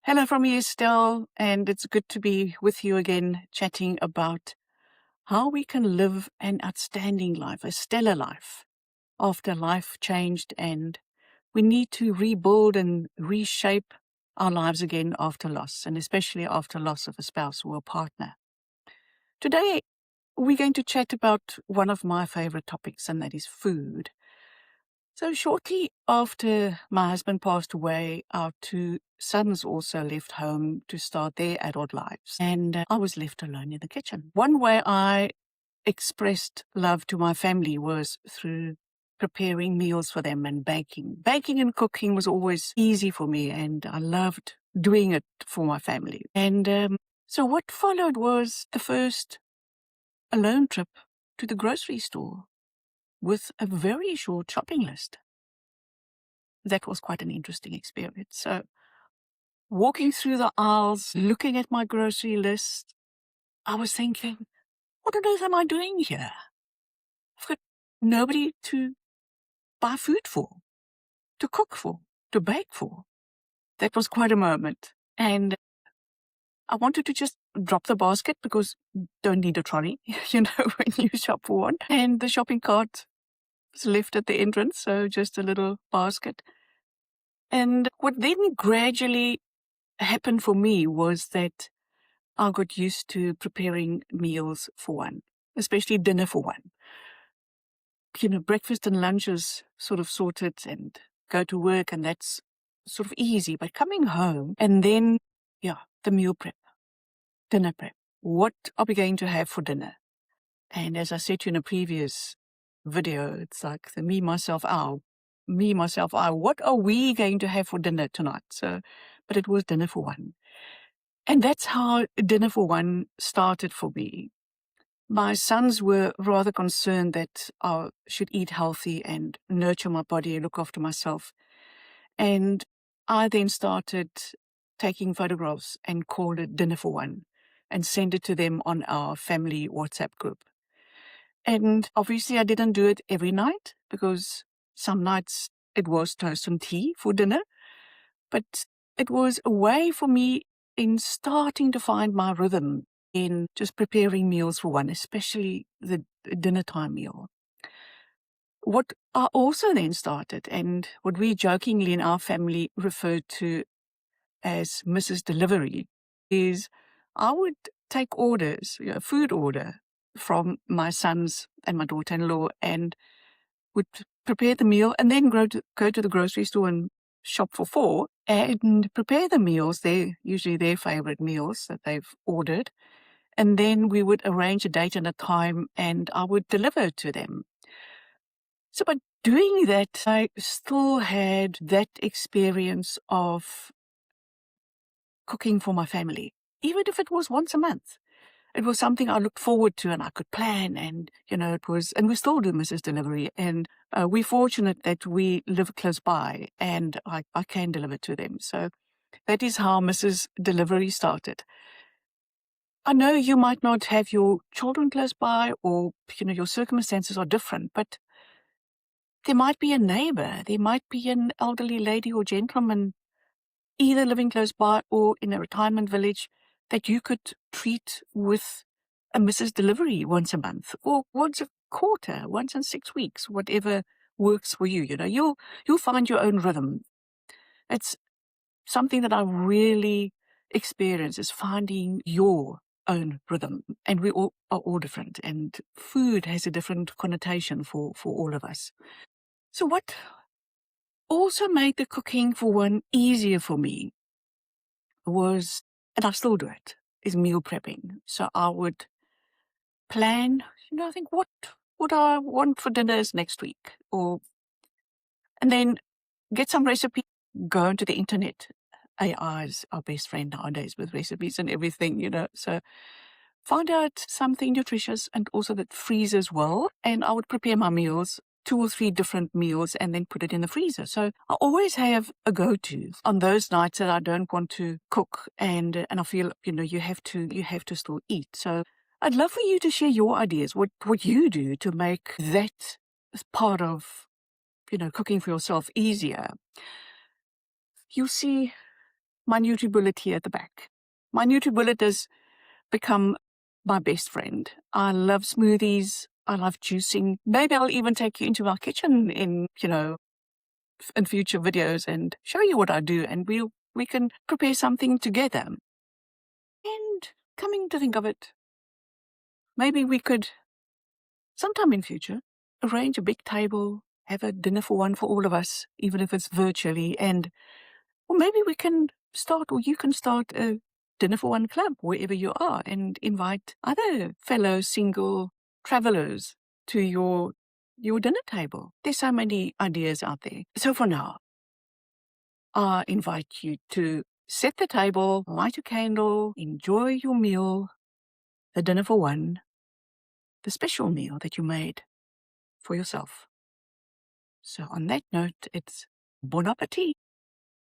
Hello from me, Estelle, and it's good to be with you again, chatting about how we can live an outstanding life, a stellar life, after life changed and we need to rebuild and reshape our lives again after loss, and especially after loss of a spouse or a partner. Today, we're going to chat about one of my favorite topics, and that is food. So shortly after my husband passed away, our two sons also left home to start their adult lives. And I was left alone in the kitchen. One way I expressed love to my family was through preparing meals for them and baking. Baking and cooking was always easy for me, and I loved doing it for my family. And so what followed was the first alone trip to the grocery store with a very short shopping list. That was quite an interesting experience. So walking through the aisles, looking at my grocery list, I was thinking, what on earth am I doing here? I've got nobody to buy food for, to cook for, to bake for. That was quite a moment. And I wanted to just drop the basket because you don't need a trolley, when you shop for one. And the shopping cart was left at the entrance, so just a little basket. And what then gradually happened for me was that I got used to preparing meals for one, especially dinner for one. Breakfast and lunch is sort of sorted and go to work, and that's sort of easy. But coming home and then, the meal prep, dinner prep. What are we going to have for dinner? And as I said to you in a previous video, it's like the me, myself, I. What are we going to have for dinner tonight? But it was dinner for one. And that's how dinner for one started for me. My sons were rather concerned that I should eat healthy and nurture my body and look after myself. And I then started taking photographs and called it Dinner for One and send it to them on our family WhatsApp group. And obviously I didn't do it every night because some nights it was toast and tea for dinner. But it was a way for me in starting to find my rhythm in just preparing meals for one, especially the dinner time meal. What I also then started, and what we jokingly in our family referred to as Mrs. Delivery, is I would take orders, food order from my sons and my daughter-in-law, and would prepare the meal and then go to the grocery store and shop for four and prepare the meals, usually their favorite meals that they've ordered. And then we would arrange a date and a time and I would deliver to them. So by doing that, I still had that experience of cooking for my family, even if it was once a month. It was something I looked forward to and I could plan, and and we still do Mrs. Delivery, and we're fortunate that we live close by and I can deliver to them. So that is how Mrs. Delivery started. I know you might not have your children close by, or your circumstances are different, but there might be a neighbor, there might be an elderly lady or gentleman either living close by or in a retirement village that you could treat with a Mrs. Delivery once a month or once a quarter, once in 6 weeks, whatever works for you. You'll find your own rhythm. It's something that I really experience, is finding your own rhythm. And we all are all different, and food has a different connotation for all of us. So what also made the cooking for one easier for me was, and I still do it, is meal prepping. So I would plan, I think what would I want for dinners next week? And then get some recipe, go into the internet. AI is our best friend nowadays with recipes and everything, So find out something nutritious and also that freezes well. And I would prepare my meals, 2 or 3 different meals, and then put it in the freezer. So I always have a go-to on those nights that I don't want to cook, and I feel you have to still eat. So I'd love for you to share your ideas, what you do to make that as part of cooking for yourself easier. You see, my NutriBullet here at the back. My NutriBullet has become my best friend. I love smoothies. I love juicing. Maybe I'll even take you into our kitchen in future videos and show you what I do, and we can prepare something together. And coming to think of it, maybe we could, sometime in future, arrange a big table, have a dinner for one for all of us, even if it's virtually, or maybe we can start, or you can start a dinner for one club wherever you are and invite other fellow single travelers to your dinner table. There's so many ideas out there. So for now, I invite you to set the table, light a candle, enjoy your meal, the dinner for one, the special meal that you made for yourself. So on that note, it's bon appetit.